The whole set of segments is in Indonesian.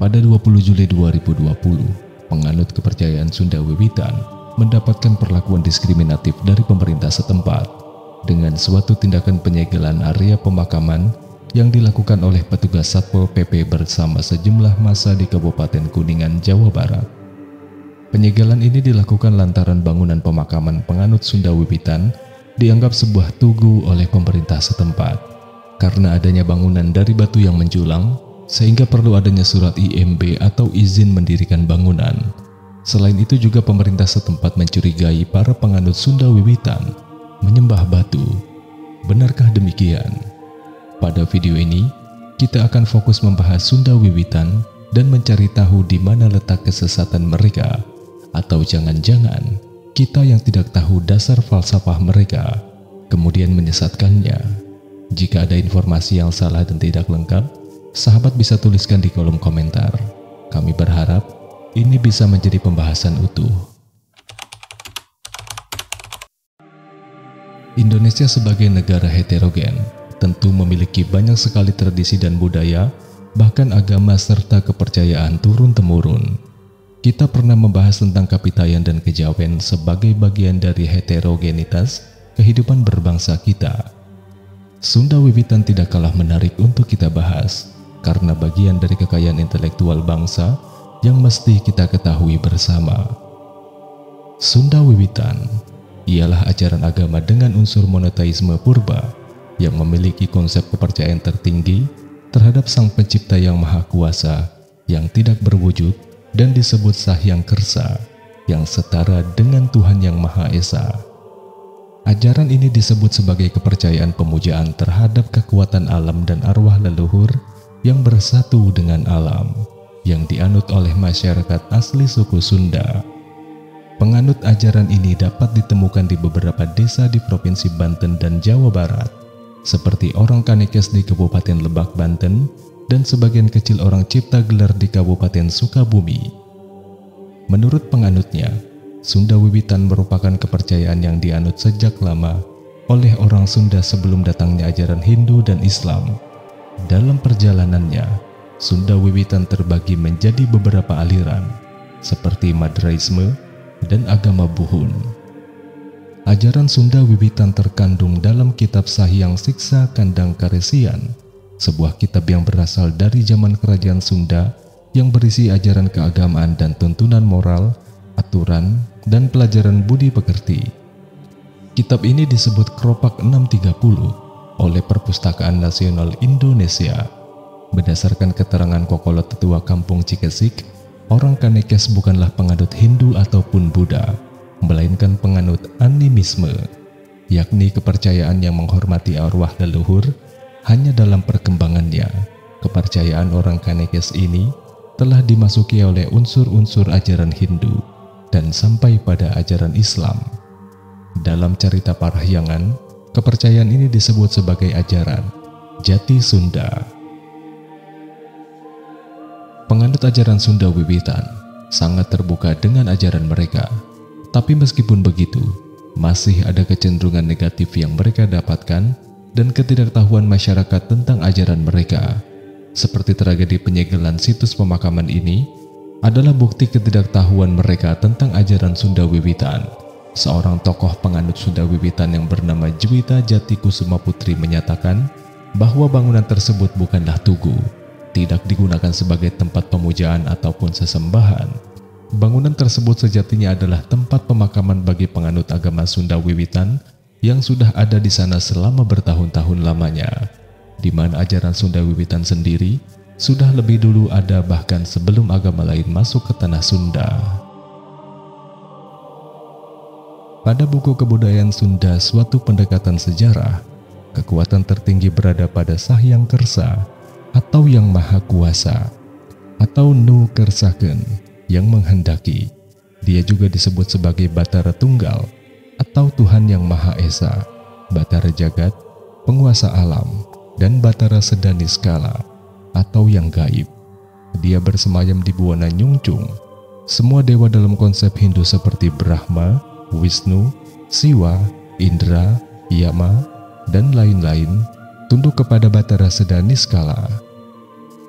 Pada 20 Juli 2020, penganut kepercayaan Sunda Wiwitan mendapatkan perlakuan diskriminatif dari pemerintah setempat dengan suatu tindakan penyegelan area pemakaman yang dilakukan oleh petugas Satpol PP bersama sejumlah massa di Kabupaten Kuningan, Jawa Barat. Penyegelan ini dilakukan lantaran bangunan pemakaman penganut Sunda Wiwitan dianggap sebuah tugu oleh pemerintah setempat karena adanya bangunan dari batu yang menjulang, sehingga perlu adanya surat IMB atau izin mendirikan bangunan. Selain itu juga pemerintah setempat mencurigai para penganut Sunda Wiwitan menyembah batu. Benarkah demikian? Pada video ini, kita akan fokus membahas Sunda Wiwitan dan mencari tahu di mana letak kesesatan mereka, atau jangan-jangan kita yang tidak tahu dasar falsafah mereka, kemudian menyesatkannya. Jika ada informasi yang salah dan tidak lengkap, sahabat bisa tuliskan di kolom komentar. Kami berharap ini bisa menjadi pembahasan utuh. Indonesia sebagai negara heterogen tentu memiliki banyak sekali tradisi dan budaya, bahkan agama serta kepercayaan turun-temurun. Kita pernah membahas tentang kapitayan dan kejawen sebagai bagian dari heterogenitas kehidupan berbangsa kita. Sunda Wiwitan tidak kalah menarik untuk kita bahas, karena bagian dari kekayaan intelektual bangsa yang mesti kita ketahui bersama. Sunda Wiwitan ialah ajaran agama dengan unsur monoteisme purba yang memiliki konsep kepercayaan tertinggi terhadap Sang Pencipta yang Maha Kuasa yang tidak berwujud dan disebut Sahyang Kersa yang setara dengan Tuhan yang Maha Esa. Ajaran ini disebut sebagai kepercayaan pemujaan terhadap kekuatan alam dan arwah leluhur yang bersatu dengan alam, yang dianut oleh masyarakat asli suku Sunda. Penganut ajaran ini dapat ditemukan di beberapa desa di Provinsi Banten dan Jawa Barat, seperti orang Kanekes di Kabupaten Lebak, Banten, dan sebagian kecil orang Cipta Gelar di Kabupaten Sukabumi. Menurut penganutnya, Sunda Wiwitan merupakan kepercayaan yang dianut sejak lama oleh orang Sunda sebelum datangnya ajaran Hindu dan Islam. Dalam perjalanannya, Sunda Wiwitan terbagi menjadi beberapa aliran, seperti Madraisme dan agama Buhun. Ajaran Sunda Wiwitan terkandung dalam kitab Sahyang Siksa Kandang Karesian, sebuah kitab yang berasal dari zaman kerajaan Sunda yang berisi ajaran keagamaan dan tuntunan moral, aturan, dan pelajaran budi pekerti. Kitab ini disebut Kropak 630 oleh Perpustakaan Nasional Indonesia. Berdasarkan keterangan Kokolot Tetua Kampung Cikesik, orang Kanekes bukanlah penganut Hindu ataupun Buddha, melainkan penganut animisme, yakni kepercayaan yang menghormati arwah leluhur. Hanya dalam perkembangannya, kepercayaan orang Kanekes ini telah dimasuki oleh unsur-unsur ajaran Hindu dan sampai pada ajaran Islam. Dalam cerita Parahyangan, kepercayaan ini disebut sebagai ajaran Jati Sunda. Penganut ajaran Sunda Wiwitan sangat terbuka dengan ajaran mereka, tapi meskipun begitu, masih ada kecenderungan negatif yang mereka dapatkan dan ketidaktahuan masyarakat tentang ajaran mereka. Seperti tragedi penyegelan situs pemakaman ini adalah bukti ketidaktahuan mereka tentang ajaran Sunda Wiwitan. Seorang tokoh penganut Sunda Wiwitan yang bernama Juwita Jati Kusuma Putri menyatakan bahwa bangunan tersebut bukanlah tugu, tidak digunakan sebagai tempat pemujaan ataupun sesembahan. Bangunan tersebut sejatinya adalah tempat pemakaman bagi penganut agama Sunda Wiwitan yang sudah ada di sana selama bertahun-tahun lamanya, di mana ajaran Sunda Wiwitan sendiri sudah lebih dulu ada bahkan sebelum agama lain masuk ke tanah Sunda. Pada buku kebudayaan Sunda Suatu Pendekatan Sejarah, kekuatan tertinggi berada pada Sahyang Kersa atau yang Maha Kuasa, atau Nu Kersaken yang menghendaki. Dia juga disebut sebagai Batara Tunggal atau Tuhan yang Maha Esa, Batara Jagat, penguasa alam, dan Batara Sedaniskala atau yang gaib. Dia bersemayam di Buana Nyungcung. Semua dewa dalam konsep Hindu seperti Brahma, Wisnu, Siwa, Indra, Yama, dan lain-lain tunduk kepada Batara Sedaniskala.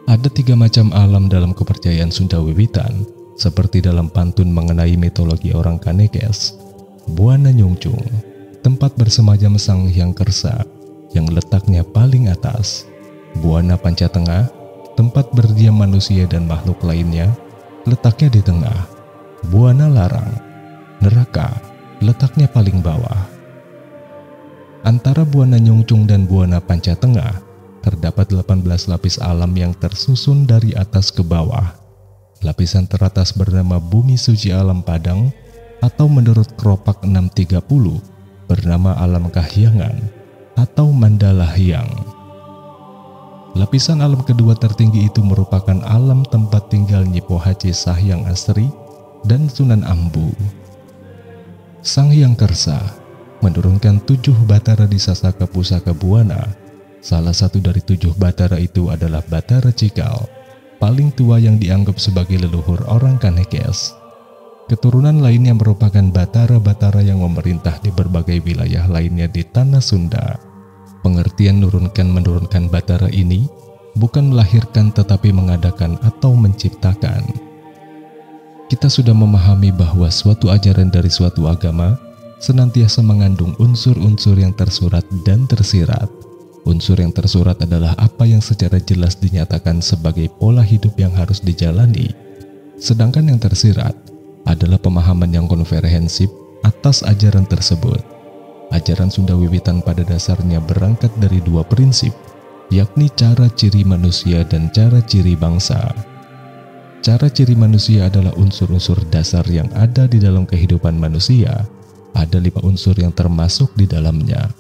Ada 3 macam alam dalam kepercayaan Sunda Wiwitan, seperti dalam pantun mengenai mitologi orang Kanekes. Buana Nyungcung, tempat bersemajam Sang Hyang Kersa yang letaknya paling atas. Buana Pancatengah, tempat berdiam manusia dan makhluk lainnya, letaknya di tengah. Buana Larang, neraka, letaknya paling bawah. Antara Buana Nyungcung dan Buana Pancatengah terdapat 18 lapis alam yang tersusun dari atas ke bawah. Lapisan teratas bernama Bumi Suci Alam Padang, atau menurut Keropak 630 bernama Alam Kahyangan atau Mandala Hyang. Lapisan alam kedua tertinggi itu merupakan alam tempat tinggal Nyipo Haji Sahyang Asri dan Sunan Ambu. Sang Hyang Kersa menurunkan 7 batara di Sasaka Pusaka Buana. Salah satu dari 7 batara itu adalah Batara Cikal, paling tua yang dianggap sebagai leluhur orang Kanekes. Keturunan lainnya merupakan batara-batara yang memerintah di berbagai wilayah lainnya di tanah Sunda. Pengertian menurunkan batara ini bukan melahirkan tetapi mengadakan atau menciptakan. Kita sudah memahami bahwa suatu ajaran dari suatu agama senantiasa mengandung unsur-unsur yang tersurat dan tersirat. Unsur yang tersurat adalah apa yang secara jelas dinyatakan sebagai pola hidup yang harus dijalani. Sedangkan yang tersirat adalah pemahaman yang komprehensif atas ajaran tersebut. Ajaran Sunda Wiwitan pada dasarnya berangkat dari 2 prinsip, yakni cara ciri manusia dan cara ciri bangsa. Cara ciri manusia adalah unsur-unsur dasar yang ada di dalam kehidupan manusia. Ada 5 unsur yang termasuk di dalamnya: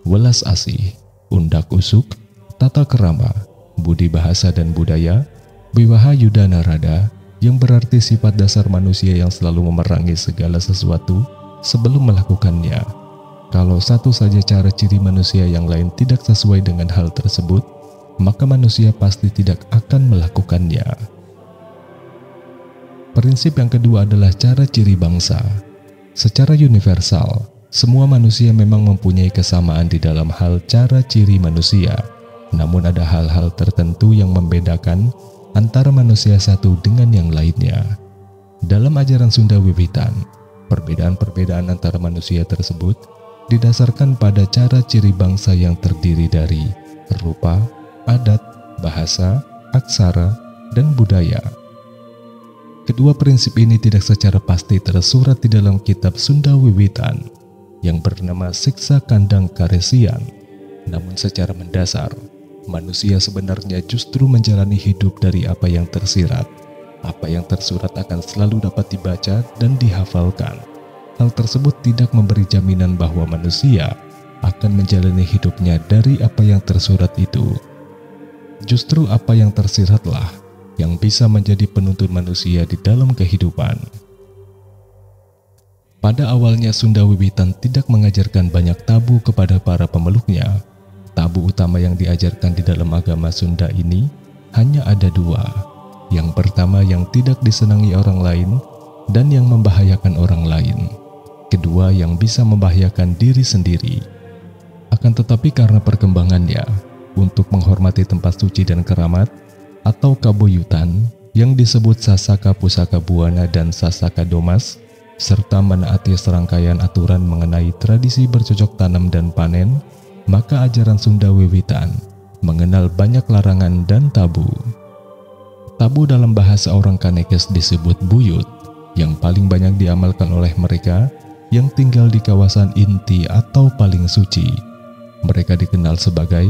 welas asih, undak usuk, tata kerama, budi bahasa dan budaya, wiwaha yuda narada, yang berarti sifat dasar manusia yang selalu memerangi segala sesuatu sebelum melakukannya. Kalau satu saja cara ciri manusia yang lain tidak sesuai dengan hal tersebut, maka manusia pasti tidak akan melakukannya. Prinsip yang kedua adalah cara ciri bangsa. Secara universal, semua manusia memang mempunyai kesamaan di dalam hal cara ciri manusia. Namun ada hal-hal tertentu yang membedakan antara manusia satu dengan yang lainnya. Dalam ajaran Sunda Wiwitan, perbedaan-perbedaan antara manusia tersebut didasarkan pada cara ciri bangsa yang terdiri dari rupa, adat, bahasa, aksara, dan budaya. Kedua prinsip ini tidak secara pasti tersurat di dalam kitab Sunda Wiwitan yang bernama Siksa Kandang Karesian. Namun secara mendasar, manusia sebenarnya justru menjalani hidup dari apa yang tersirat. Apa yang tersurat akan selalu dapat dibaca dan dihafalkan. Hal tersebut tidak memberi jaminan bahwa manusia akan menjalani hidupnya dari apa yang tersurat itu. Justru apa yang tersiratlah yang bisa menjadi penuntun manusia di dalam kehidupan. Pada awalnya Sunda Wiwitan tidak mengajarkan banyak tabu kepada para pemeluknya. Tabu utama yang diajarkan di dalam agama Sunda ini hanya ada 2. Yang pertama yang tidak disenangi orang lain dan yang membahayakan orang lain. Kedua yang bisa membahayakan diri sendiri. Akan tetapi karena perkembangannya untuk menghormati tempat suci dan keramat atau kabuyutan yang disebut Sasaka Pusaka Buana dan Sasaka Domas, serta menaati serangkaian aturan mengenai tradisi bercocok tanam dan panen, maka ajaran Sunda Wiwitan mengenal banyak larangan dan tabu. Tabu dalam bahasa orang Kanekes disebut buyut, yang paling banyak diamalkan oleh mereka yang tinggal di kawasan inti atau paling suci. Mereka dikenal sebagai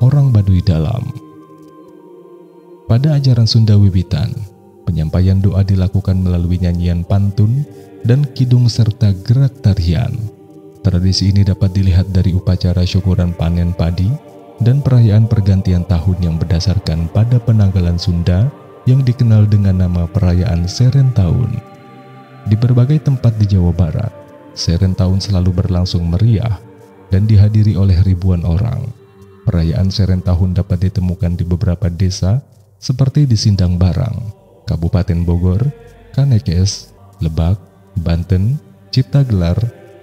orang Baduy Dalam. Pada ajaran Sunda Wiwitan, penyampaian doa dilakukan melalui nyanyian pantun dan kidung serta gerak tarian. Tradisi ini dapat dilihat dari upacara syukuran panen padi dan perayaan pergantian tahun yang berdasarkan pada penanggalan Sunda yang dikenal dengan nama perayaan Seren Tahun. Di berbagai tempat di Jawa Barat, Seren Tahun selalu berlangsung meriah dan dihadiri oleh ribuan orang. Perayaan Seren Tahun dapat ditemukan di beberapa desa seperti di Sindang Barang, Kabupaten Bogor, Kanekes, Lebak, Banten, Ciptagelar,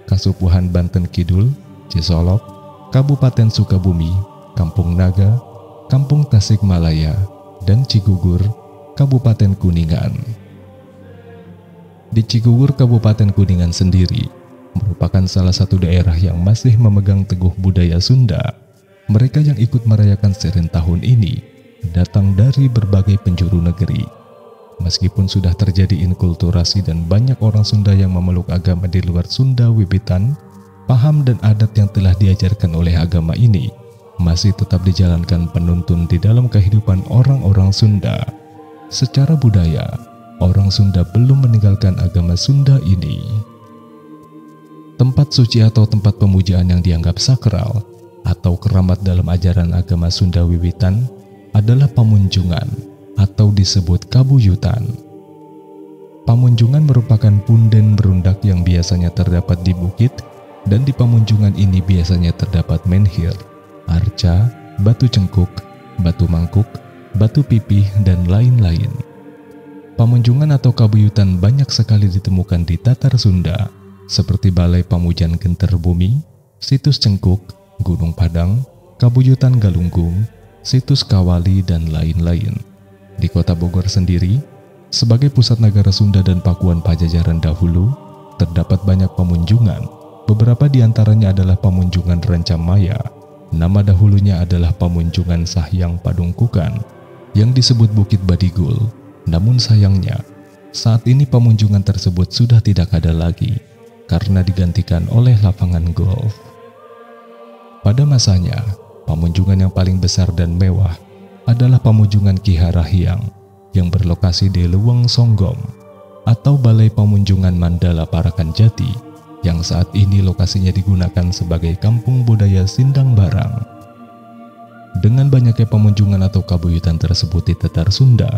Kasupuhan Banten Kidul, Cisolok, Kabupaten Sukabumi, Kampung Naga, Kampung Tasikmalaya, dan Cigugur, Kabupaten Kuningan. Di Cigugur, Kabupaten Kuningan sendiri merupakan salah satu daerah yang masih memegang teguh budaya Sunda. Mereka yang ikut merayakan Seren tahun ini datang dari berbagai penjuru negeri. Meskipun sudah terjadi inkulturasi dan banyak orang Sunda yang memeluk agama di luar Sunda wiwitan, paham dan adat yang telah diajarkan oleh agama ini masih tetap dijalankan penuntun di dalam kehidupan orang-orang Sunda. Secara budaya, orang Sunda belum meninggalkan agama Sunda ini. Tempat suci atau tempat pemujaan yang dianggap sakral atau keramat dalam ajaran agama Sunda wiwitan adalah Pamunjungan atau disebut Kabuyutan. Pamunjungan merupakan punden berundak yang biasanya terdapat di bukit, dan di Pamunjungan ini biasanya terdapat menhir, arca, batu cengkuk, batu mangkuk, batu pipih, dan lain-lain. Pamunjungan atau Kabuyutan banyak sekali ditemukan di Tatar Sunda, seperti Balai Pamujan Genter Bumi, Situs Cengkuk, Gunung Padang, Kabuyutan Galunggung, Situs Kawali, dan lain-lain. Di kota Bogor sendiri, sebagai pusat negara Sunda dan Pakuan Pajajaran dahulu, terdapat banyak pamunjungan. Beberapa di antaranya adalah Pamunjungan Rancamaya. Nama dahulunya adalah Pamunjungan Sahyang Padungkukan, yang disebut Bukit Badigul. Namun sayangnya, saat ini pamunjungan tersebut sudah tidak ada lagi, karena digantikan oleh lapangan golf. Pada masanya, pamunjungan yang paling besar dan mewah adalah Pamunjungan Ki Harahyang yang berlokasi di Leweng Songgom atau Balai Pamunjungan Mandala Parakan Jati, yang saat ini lokasinya digunakan sebagai kampung budaya Sindang Barang. Dengan banyaknya pamunjungan atau kabuyutan tersebut di Tatar Sunda,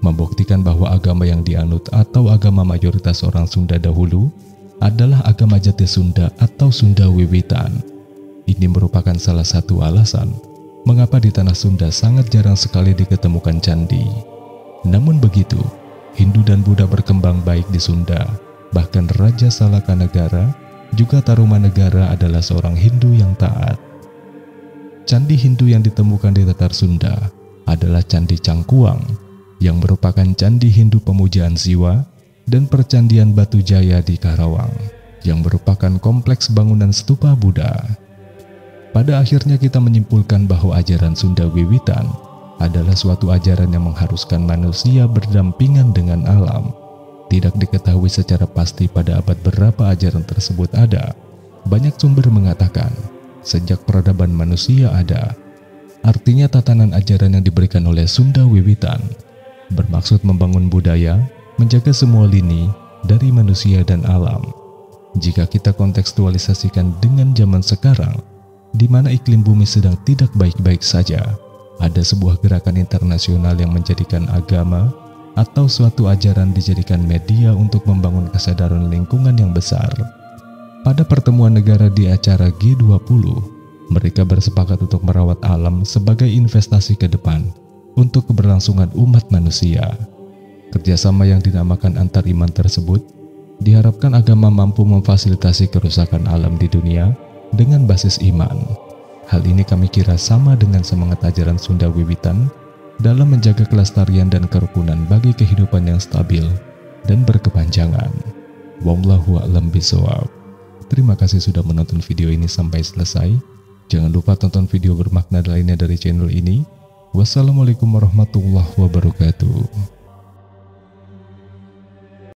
membuktikan bahwa agama yang dianut atau agama mayoritas orang Sunda dahulu adalah agama Jati Sunda atau Sunda Wiwitan. Ini merupakan salah satu alasan mengapa di tanah Sunda sangat jarang sekali diketemukan candi. Namun begitu, Hindu dan Buddha berkembang baik di Sunda. Bahkan Raja Salakanegara juga Tarumanegara adalah seorang Hindu yang taat. Candi Hindu yang ditemukan di Tatar Sunda adalah Candi Cangkuang, yang merupakan candi Hindu pemujaan Siwa, dan Percandian Batu Jaya di Karawang, yang merupakan kompleks bangunan stupa Buddha. Pada akhirnya kita menyimpulkan bahwa ajaran Sunda Wiwitan adalah suatu ajaran yang mengharuskan manusia berdampingan dengan alam. Tidak diketahui secara pasti pada abad berapa ajaran tersebut ada. Banyak sumber mengatakan sejak peradaban manusia ada. Artinya tatanan ajaran yang diberikan oleh Sunda Wiwitan bermaksud membangun budaya, menjaga semua lini dari manusia dan alam. Jika kita kontekstualisasikan dengan zaman sekarang, di mana iklim bumi sedang tidak baik-baik saja, ada sebuah gerakan internasional yang menjadikan agama atau suatu ajaran dijadikan media untuk membangun kesadaran lingkungan yang besar. Pada pertemuan negara di acara G20, mereka bersepakat untuk merawat alam sebagai investasi ke depan untuk keberlangsungan umat manusia. Kerjasama yang dinamakan antar iman tersebut diharapkan agama mampu memfasilitasi kerusakan alam di dunia dengan basis iman. Hal ini kami kira sama dengan semangat ajaran Sunda Wiwitan dalam menjaga kelestarian dan kerukunan bagi kehidupan yang stabil dan berkepanjangan. Wallahu a'lam bishawab. Terima kasih sudah menonton video ini sampai selesai. Jangan lupa tonton video bermakna lainnya dari channel ini. Wassalamualaikum warahmatullahi wabarakatuh.